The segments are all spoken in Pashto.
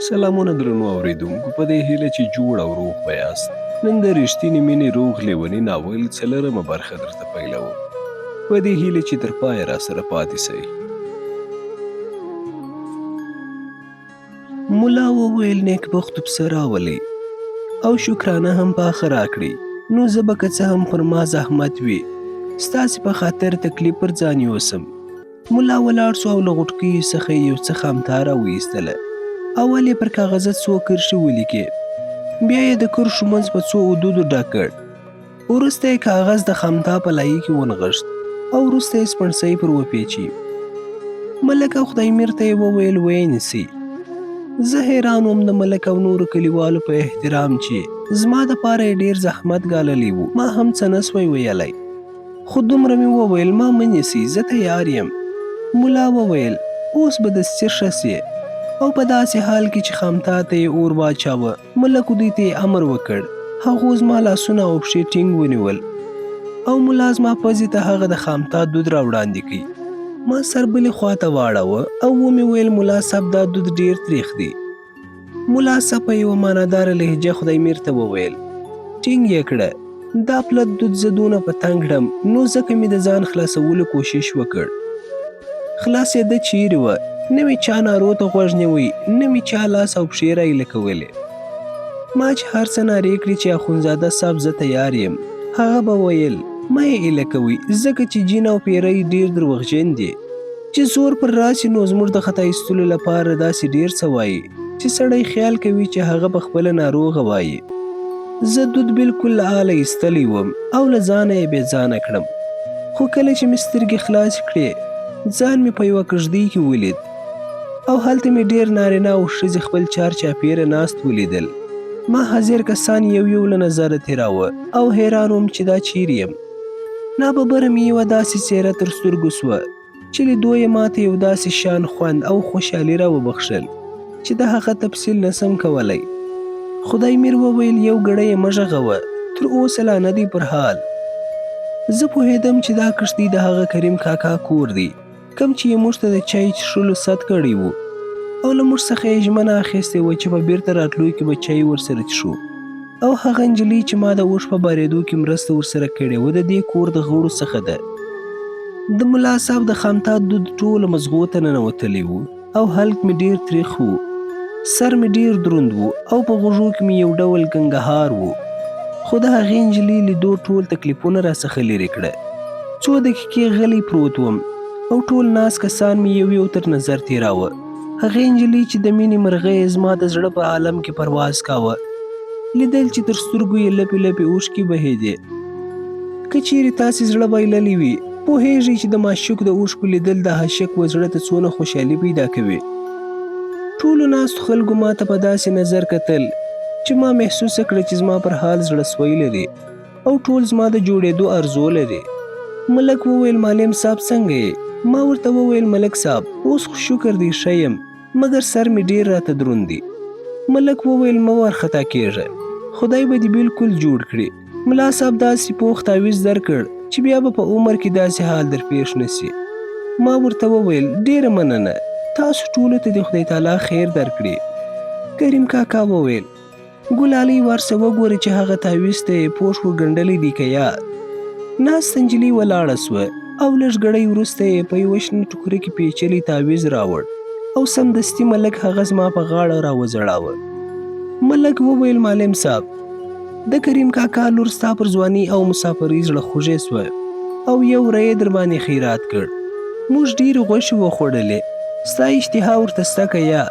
سلامونه درنو اوریدونکو، په دې هیله چې جوړ او روغ به یاست. نن د رښتینې مینې روغ لیونی ناول څلورمه برخه درته پیلوم. په دې هیله چې تر پایه راسره پاتې سئ. ملا وویل نیکبختو پسه راولئ او شکرانه هم په اخه راکړئ. نو زه به که څه هم پر ما زحمت وي ستاسې په خاطر تکلیف پر ځان یوسم. ملا ولاړ سو او له غوټکیو څخه یې یو څه خامتا راوایستله. اول یې پر کاغذه څو کرښې ولیکې، بیا یې د کرښو منځ په څو عدودو ډک کړ. وروسته یې کاغذ د خامتا په لایې کې ونغښت او وروسته یې سپڼسۍ پر وپیچي. ملک او خدایمیر ته یې وویل ویې نیسئ. زه حیران وم د ملک او نورو کلیوالو په احترام چې زما دپاره یې ډېر زحمت ګاللی و. ما هم څه نسوی ویلی، خو دومره مې وویل ما مه نیسئ، زه تیار یم. ملا وویل اوس به دستي ښه سې. او په داسې حال کې چې خامتا ته یې اور واچاوه، ملک دوی ته یې امر وکړ هغو زما لاسونه او پښې ټینګ ونیول او ملا زما پزې ته هغه د خامتا دود راوړاندې کړي. ما سر بلې خواته واړاوه او ومې ویل ملا صاحب دا دود ډېر تریخ دی. ملا صاحب په یوه معناداره لهجه خدایمیر ته وویل ټینګ یې کړه، دا پلت دود زه دونه په تنګ کړم نو ځکه مې د ځان خلاصولو کوشش وکړ. خلاصېده چیرې وه، نه مې چا نارو ته غوږ نیوی، نه مې چا لاس او پښې رایله کولې. ما چې هر څه نارې کړې چې اخندزاده صاحب زه تیار یم، هغه به ویل مه یې ایله کوئ ځکه چې جین او پیری ډېر دروغجن دي. چې زور پر راسي نو زموږ د خطا ایستلو لپاره داسې ډېر څه وایي چې سړی خیال کوي چې هغه په خپله ناروغه وایي. زه دود بالکل له آله ایستلی وم او له ځانه یې بېځانه کړم. خو کله چې مې سترګې خلاصې کړې ځان مې په یوه کږدۍ کې ولید او هلته مې ډېر نارینه او ښځې خپل چار چاپېره ناست ولیدل. ما حاضر کسان یو یو له نظره تېراوه او حیران وم چې دا چیرې یم. ناببره مې یوه داسې څېره تر سترګو سوه چې لیدو یې ماته یو داسې شان خوند او خوشحالي راوبخښل چې د هغه تفصیل نسم کولی. خدایمیر وویل یو ګړی یې مه غږوه، تر اوسه لا نه دی پر حال. زه پوهېدم چې دا کښتۍ د هغه کریم کاکا کور دی کوم چې یې موږ ته د چای څښلو ست کړی و او له موږ څخه یې ژمنه اخیستې وه چې په بیرته راتلو کې به چای ورسره څښو. او هغه نجلۍ چې ما د اوښ په بارېدو کې مرسته ورسره کړې وه د دې کور د غړو څخه ده. د ملا صاحب د خامتا دود ټوله مزغو ته ننوتلی و او حلق مې ډېر تریخ و، سر مې ډېر دروند و او په غوږو کې مې یو ډول ګنګهار و. خو د هغې نجلۍ لیدو ټول تکلیفونه راڅخه لرې کړه. څو دقیقې غلی پروت وم او ټول ناست کسان مې یو یو تر نظر تېراوه. هغې نجلۍ چې د مینې مرغۍ زما د زړه په عالم کې پرواز کاوه، لیدل چې تر سترګو یې لپې لپې اوښکې بهېدې. که چیرې تاسې زړه بایللی وي پوهېږئ چې د معشوق د اوښکو لیدل د عاشق و زړه ته څونه خوشحالي پیدا کوي. ټولو ناستو خلکو ما ته په داسې نظر کتل چې ما محسوسه کړه چې زما پر حال زړه سوی لري او ټول زما د جوړېدو ارزو لري. ملک وویل معلم صاحب څنګه یې؟ ما ورته وویل ملک صاحب اوس خو شکر دی ښه یم، مګر سر مې ډېر راته دروند دی. ملک وویل مه وارخطا کېږه، خدای به دې بالکل جوړ کړي. ملا صاحب داسې پوخ تعویض درکړ چې بیا به په عمر کې داسې حال درپېښ نه سي. ما ورته وویل ډېره مننه، تاسو ټولو ته دې خدای تعالی خیر درکړي. کریم کاکا وویل ګلالۍ ورسه وګوره چې هغه تعویض ته یې پوښ ورګنډلی دی که یا. ناسته نجلۍ ولاړه سوه او لږ ګړی وروسته یې په یوه شنه ټوکره کې پیچلی تعویض راوړ او سمدستي ملک هغه زما په غاړه راوځړاوه. ملک وویل معلم صاحب د کریم کاکا لور ستا پر ځواني او مسافرۍ زړه خوږې سوه او یو ری یې در باندې خیرات کړ. موږ ډېرې غوښې وخوړلې، ستا اشتها ورته سته که یا؟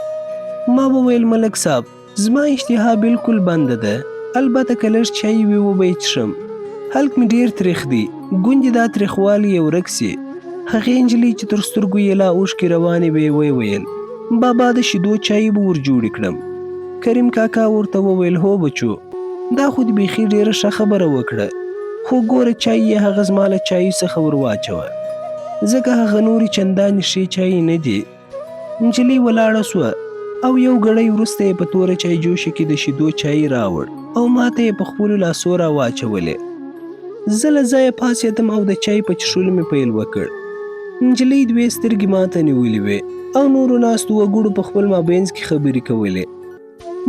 ما وویل ملک صاحب زما اشتها بالکل بنده ده، البته که لږ چای وي وبه یې څښم. حلق مې ډېر تریخ دی، ګوندې دا تریخوالی یې ورک سي. هغې نجلۍ چې تر سترګو یې لا اوښکې روانې وې ویې ویل بابا د شیدو چای به ور جوړې کړم. کریم کاکا ورته وویل هو بچو دا خو دې بیخي ډېره ښه خبره وکړه، خو ګوره چای یې هغه زما له چایو څخه ور واچوه ځکه هغه نورې چندانې ښې چای نه دي. نجلۍ ولاړه سوه او یو ګړی وروسته یې په توره چای جوشه کې د شیدو چای راوړ او ماته یې په خپلو لاسو راواچولې. زه له ځایه پاڅېدم او د چای په څښلو مې پیل وکړ. نجلۍ دوې سترګې ماته نیولې وې او نورو ناستو وګړو په خپل مابینځ کې خبرې کولې.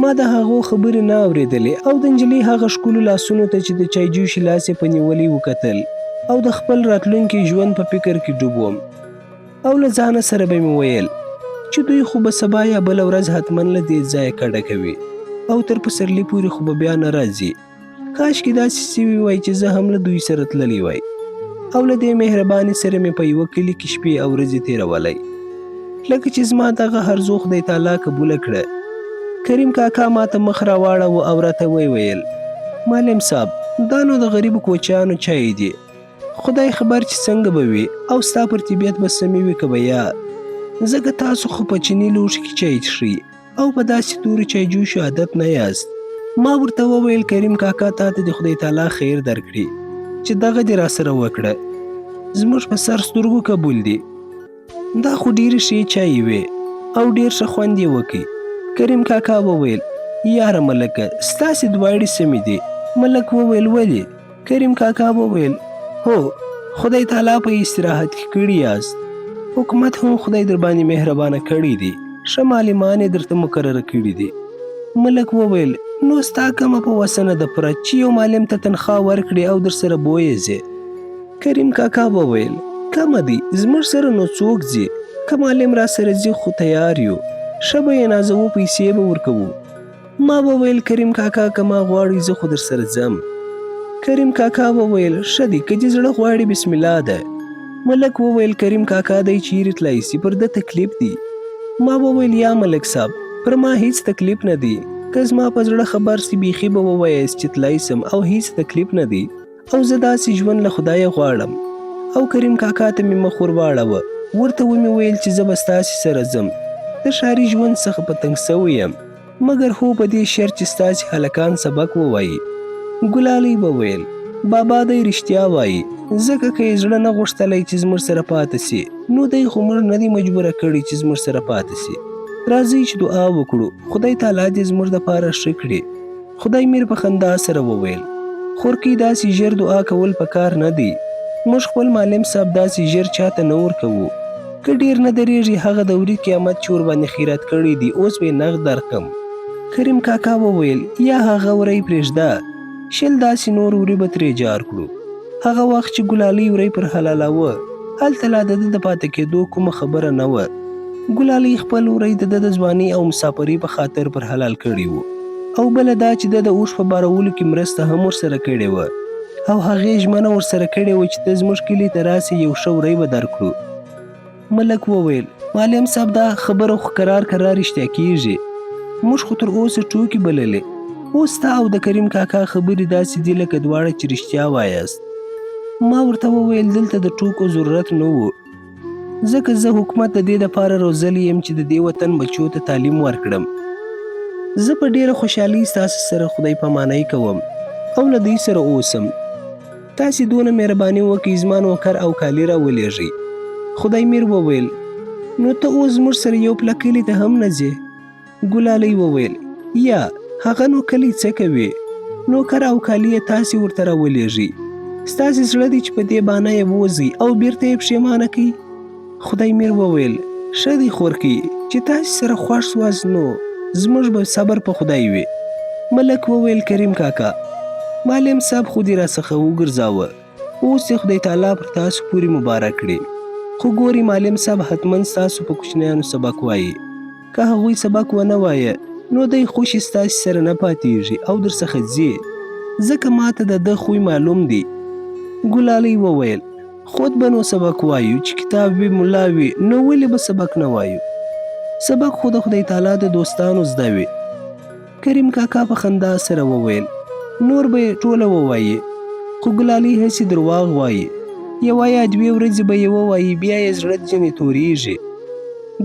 ما د هغو خبرې نه اورېدلې او د نجلۍ هغه ښکلو لاسونو ته چې د چایجوشي لاس یې په نیولي وکتل او د خپل راتلونکي ژوند په فکر کې ډوب وم. او له ځانه سره به مې ویل چې دوی خو به سبا یا بله ورځ حتما له دې ځایه کډه کوي او تر پسرلي پورې خو به بیا نه راځي. کاشکې داسې سوي وای چې زه هم له دوی سره تللی وای او له دې مهرباني سره مې په یوه کلي کې شپې او ورځې تېرولی. لکه چې زما دغه هرزو خدای تعالی قبوله کړه. کریم کاکا ما ته مخ راواړوه او راته ویل معلم صاحب دا نو د غریبو کوچیانو چای دی. خدای خبر چې څنګه به وي او ستا پر طبیعت به سمې وي که به یا. ځکه تاسو خو په چیني لوښي کې چای څښئ او په داسې تورو چایجوشو عادت نه یاست. ما ورته وویل کریم کاکا تا ته د خدای تعالی خیر درکړي چې دغه دې راسره وکړه. زموږ په سر سترګو قبول دي. دا خو ډېرې ښې چای وې او ډېر ښه خوند یې وکړي. کریم کاکا وویل یاره ملکه ستاسې دواړې سمې دي. ملک وویل ولې؟ کریم کاکا وویل هو خدای تعالی په استراحت کې کړي یاست. حکومت هم خدای در باندې مهربانه کړي دي. ښه معلمان یې درته مقرره کړي دي. ملک وویل نو ستا کومه په وسه نه ده پوره چې یو معلم ته تنخوا ورکړي او در سره بویځې. کریم کاکا وویل کمه دی زموږ سره نو څوک ځي. که معلم را سره ځي خو تیار یو. ښه به یې نازوو پیسې به ورکوو. ما وویل کریم کاکا که ما غواړئ زه خو در سره ځم. کریم کاکا وویل ښه دی که دې زړه غواړي بسم الله ده. ملک وویل کریم کاکا دی چیرې تللی سي پر ده تکلیف دی. ما وویل یا ملک صاحب پر ما هیڅ تکلیف نه دی. که زما په زړه خبر سي بیخي به ووایاست چې تللی سم او هیڅ تکلیف نه دی او زه داسې ژوند له خدایه غواړم. او کریم کاکا ته مې مخ ور واړوه. ورته ومې ویل چې زه به ستاسې سره ځم. د ښاري ژوند څخه په تنګ سوی یم مګر هو په دې شرط چې ستاسې هلکان سبق ووایي. ګلالۍ وویل بابا دی رښتیا وایي ځکه که یې زړه نه غوښتلی چې زموږ سره پاته سي نو دی خو موږ نه دی مجبوره کړي چې زموږ سره پاته سي. راځئ چې دعا وکړو خدای تعالی دې زموږ دپاره ښه کړي. خدای میر په خندا سره وویل خورکۍ داسې ژر دعا کول پکار نه دی. موږ خپل معلم صاحب داسې ژر چاته نه ورکوو. که ډېر نه درېږي هغه د وري قیامت چې ورباندې خیرات کړی دي اوس به یې نغد درکړم. کریم کاکا وویل یا هغه وری پرېږده 20 داسې نور وري به ترې جار کړو. هغه وخت چې ګلالۍ وری پر حلالاوه هلته لا د ده د پاتې کېدو کومه خبره نه وه. ګلالۍ خپل وری د ده د ځوانۍ او مسافرۍ په خاطر پر حلال کړي وو او بله دا چې ده د اوښ په بارولو کې مرسته هم ورسره کړې وه او هغې ژمنه ورسره کړې وه چې ته زموږ کلي ته راسې یو ښه وری به درکړو. ملک وویل معلم صاحب دا خبره خو کرار رښتیا کېږي. موږ خو تر اوسه ټوکې بللې. اوس ستا او د کریم کاکا خبرې داسې دي لکه دواړه چې رښتیا وایاست. ما ورته وویل دلته د ټوکو ضرورت نه و ځکه زه حکومت د دې دپاره روزلی یم چې د دې وطن بچو ته تعلیم ورکړم. زه په ډېره خوشحالۍ ستاسو سره خدای پامانۍ کوم او له دوی سره اوسم. تاسې دونه مهرباني وکړئ زما نوکر او کالي راولېږئ. خدای میر وویل نو ته اوس زموږ سره یو پله کلي ته هم نه ځې؟ ګلالۍ وویل یا هغه نو کلی څه کوي نوکر او کالي یې تاسې ورته راولېږئ. ستاسې زړه دی چې په دې بانه یې ووځئ او بیرته یې پښېمانه کړئ. خدای میر وویل ښه دی خورکۍ چې تاسې سره خوښ سواست نو زموږ به صبر په خدای وي. ملک وویل کریم کاکا معلم صاحب خو دې راڅخه وګرځاوه اوس یې خدای تعالی پر تاسو پورې مبارک کړي. خو ګوري معلم صاحب حتما ستاسو په کوچنیانو سبق وایي. که هغوی سبق ونه وایه نو دی خوشي ستاسې سره نه پاتېږي او در څخه ځي ځکه ماته د ده خوی معلوم دی. ګلالۍ وویل خود به نو سبق وایو چې کتاب وي ملا وي نو ولې به سبق نه وایو؟ سبق خو د خدای تعالی د دوستانو زده وي. کریم کاکا په خندا سره وویل نور به یې ټوله ووایي خو ګلالۍ هسې درواغ وایي. یوه یا 2 ورځې به یې ووایي بیا یې زړه ځینې تورېږي.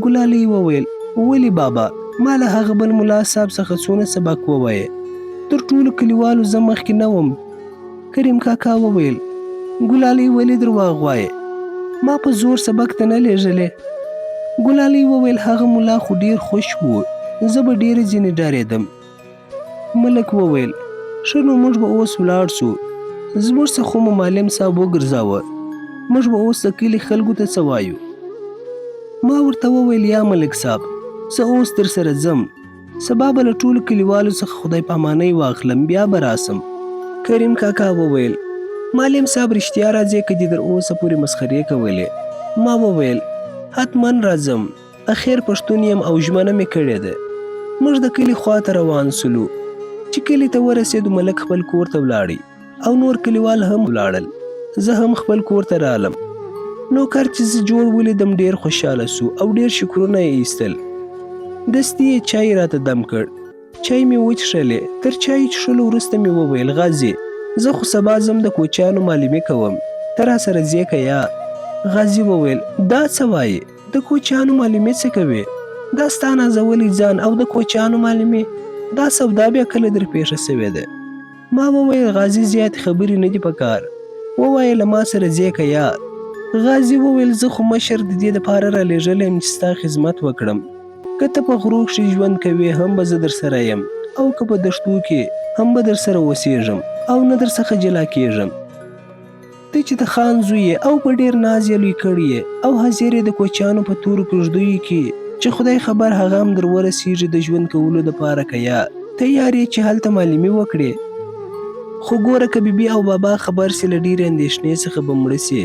ګلالۍ وویل ولې بابا ما له هغه بل ملا صاحب څخه څونه سبق ووایه تر ټولو کلیوالو زه مخکې نه وم. کریم کاکا وویل ګلالۍ ولې درواغ وایې ما په زور سبق ته نه لېږلې. ګلالۍ وویل هغه ملا خو ډېر خوش و زه به ډېره ځینې ډارېدم. ملک وویل ښه نو موږ به اوس ولاړ سو. زموږ څخه مو معلم صاحب وګرځاوه موږ به اوس د کلي خلکو ته څه وایو. ما ورته وویل یا ملک صاحب زه اوس در سره ځم سبا به له ټولو کلیوالو څخه خدای پامانۍ واخلم، بیا به راسم. کریم کاکا وویل معلم صاحب رښتیا راځې که دې تر اوسه پورې مسخرې کولې؟ ما وویل حتما راځم، اخر پښتون یم او ژمنه مې کړې ده. موږ د کلي خواته روان سولو. چې کلي ته ورسېدو ملک خپل کور ته ولاړی او نور کلیوال هم ولاړل. زه هم خپل کور ته رالم. نوکر چې زه جوړ ولیدم ډېر خوشحاله سو او ډېر شکرونه یې ایستل. دستي یې چای راته دم کړ. چای مې وڅښلې. تر چای څښلو وروسته مې وویل غازي زه خو سبا ځم د کوچیانو معلمي کوم، ته راسره ځې که یا؟ غازي وویل دا څه وایې؟ د کوچیانو معلمي څه کوې؟ دا ستا نازولی ځان او د کوچیانو معلمي، دا سودا بیا کله در پیښه سوې ده؟ ما وویل غازي زیاتې خبرې نه دي پکار، ووایه له ما سره ځې که یا؟ غازي وویل زه خو مشر د دې دپاره رالیږلی یم چې ستا خدمت وکړم. که ته په غرو کښې ژوند کوې هم به زه در سره یم، او که په دښتو کې هم به در سره اوسېږم او نه در څخه جلا کېږم. ته چې د خان زوی او په ډېر ناز یې لوی کړی او حاضر یې د کوچیانو په تورو کږدیو کې چې خدای خبر هغه هم در ورسېږي د ژوند کولو دپاره که یا تیار یې چې هلته معلمي وکړې؟ خو ګوره که بیبي او بابا خبر سي له ډېرې اندېښنې څخه به مړه سي.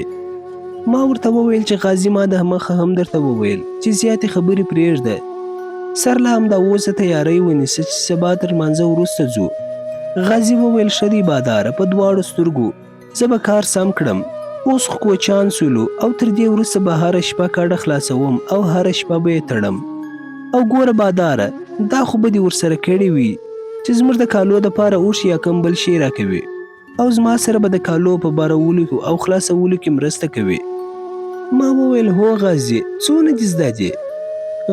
ما ورته وویل چې غازي ما د مخه هم درته وویل چې زیاتې خبرې پرېږده، سر له همدا اوسه تیاری ونیسه چې سبا تر لمانځه وروسته ځو. غازي وویل ښه دی باداره، په دواړو سترګو زه به کار سم کړم. اوس خو کوچیان سولو او تر دې وروسته به هره شپه کډه خلاصوم او هره شپه به یې تړم. او ګوره باداره دا خو به دې ورسره کړې وي چې زموږ د کالو دپاره اوښ یا کمبل شی راکوي او زما سره به د کالو په بارولو او خلاصولو کې مرسته کوي. ما وویل هو غازي څونه دې زده دي؟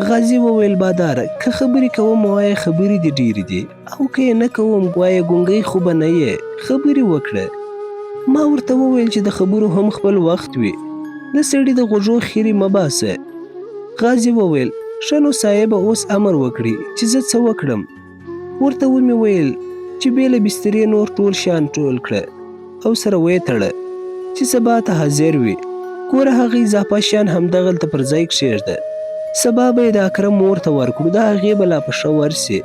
غازي وویل باداره که خبرې کوم وایه خبرې دې ډېرې دي او که یې نه کوم وایه ګونګی خو به نه یې، خبرې وکړه. ما ورته وویل چې د خبرو هم خپل وخت وي، د سړي د غوږو خیرې مه باسه. غازي وویل ښه نو صاحبه اوس امر وکړي چې زه څه وکړم؟ ورته ومې ویل چې بې له بسترې نور ټول شیان ټول کړه او سره ویې تړه چې سبا ته حاضر وي. ګوره هغه اضافه شیان همدغلته پر ځای کښېږده، سبا به یې د اکرم مور ته ورکړو، د هغې به لا په ښه ورسي.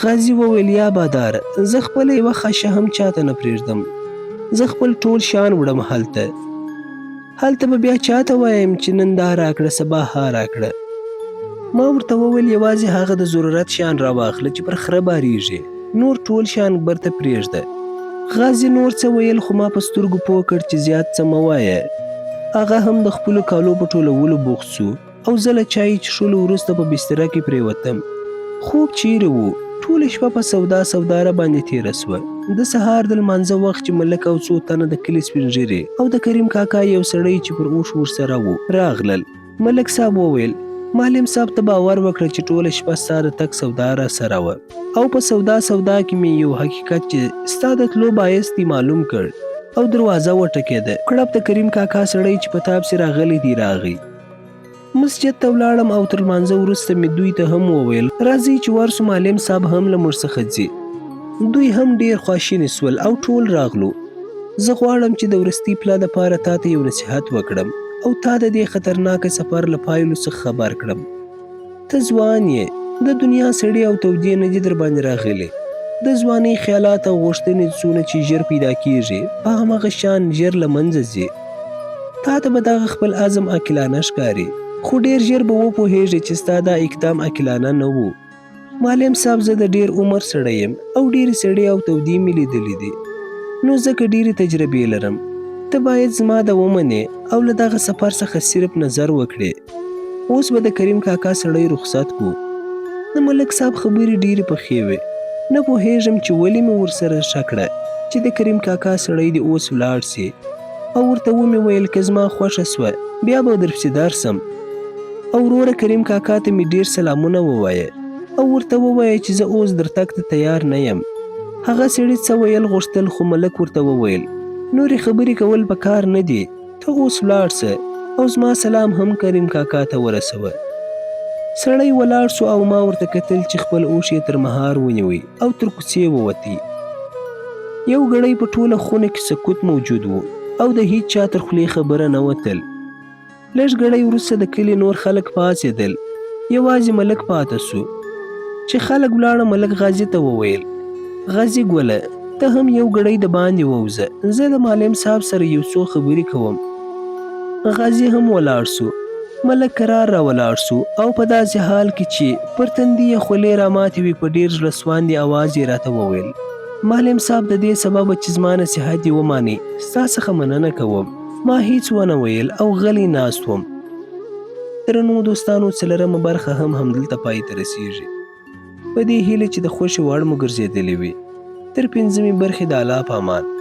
غازي وویل یا باداره زه خپله یوه خاشه هم چاته نه پرېږدم، زه خپل ټول شیان وړم هلته به بیا چاته وایم چې نن دا راکړه سبا ها راکړه. ما ورته وویل یوازې هغه د ضرورت شیان راواخله چې پر خره بارېږي، نور ټول شیان برته پرېږده. غازي نور څه ویل خو ما په سترګو پوه کړ چې زیات څه مه وایه. هغه هم د خپلو کالو په ټولولو بوخت سو او زه له چای څښلو وروسته په بستره کې پرېوتم. خوب چیرې و؟ ټوله شپه په سودا را باندې تېره سوه. د سهار د لمانځه وخت چې ملک او څو تنه د کلي سپین ږیرې او د کریم کاکا یو سړی چې پر اوښ ورسره و راغلل. ملک صاحب وویل معلم صاحب ته باور وکړه چې ټوله شپه ستا د تګ سودا را سره وه او په سودا کې مې یو حقیقت چې ستا د تلو باعث دې معلوم کړ او دروازه وټکېده. کړپ د کریم کاکا سړی چې په تاب سې راغلی دی راغی. مسجد ته ولاړم او تر لمانځه وروسته مې دوی ته هم وویل راځئ چې ورسو معلم صاحب هم له موږ څخه ځي. دوی هم ډېر خواشیني سول او ټول راغلو. زه غواړم چې د وروستي پلا دپاره تا ته یو نصیحت وکړم او تا د دې خطرناکه سفر له پایلو څخه خبر کړم. ته ځوان یې، د دنیا سړې او تودې نه دي در باندې راغلې. د ځوانۍ خیالات او غوښتنې څونه چې ژر پیدا کېږي په هماغه شان ژر له منځه ځي. تا ته به دغه خپل عزم عاقلانه ښکاري خو ډېر ژر به وپوهېږې چې ستا دا اقدام عاقلانه نه و. معلم صاحب زه د ډېر عمر سړی یم او ډېرې سړې او تودې مې لیدلې دي، نو ځکه ډېرې تجربې لرم. ته باید زما د ومنې او له دغه سفر څخه صرف نظر وکړې. اوس به د کریم کاکا سړی رخصت کو. د ملک صاحب خبرې ډېرې پخې وې. نه پوهېږم چې ولې مې ورسره ښه کړه چې د کریم کاکا سړی دې اوس ولاړ سي او ورته ومې ویل که زما خوښه سوه بیا به درپسې درسم. او وروره کریم کاکا ته مې ډېر سلامونه ووایه او ورته ووایه چې زه اوس در تګ ته تیار نه یم. هغه سړي څه ویل غوښتل خو ملک ورته وویل نورې خبرې کول په کار نه دي، ته اوس ولاړ سه او زما سلام هم کریم کاکا ته ورسوه. سړی ولاړ سو او ما ورته کتل چې خپل اوښ یې تر مهار ونیوی او تر کوڅې ووتی. یو ګړی په ټوله خونه کې سکوت موجود و او د هیچ چا تر خولې خبره نه وتل. لږ ګړی وروسته د کلي نور خلک پاڅېدل، یوازې ملک پاته سو. چې خلک ولاړه ملک غازي ته وویل غازي ګله ته هم یو ګړی د باندې ووځه، زه د معلم صاحب سره یو څو خبرې کوم. غازي هم ولاړ سو. ملک کرار را ولاړ سو او په داسې حال کې چې پر تندي یې خولې راماتې وي په ډېر زړه سواندي اواز یې راته وویل معلم صاحب د دې سببه چې زما نصیحت یې وماني ستا څخه مننه کوم. ما هیڅ ونه ویل او غلی ناست وم. درنو دوستانو څلرمه برخه هم همدلته پای ته رسیږي. په دې هیله چې د خوښې وړ مو ګرځېدلې وي. تر پنځمې برخې د الله په امان.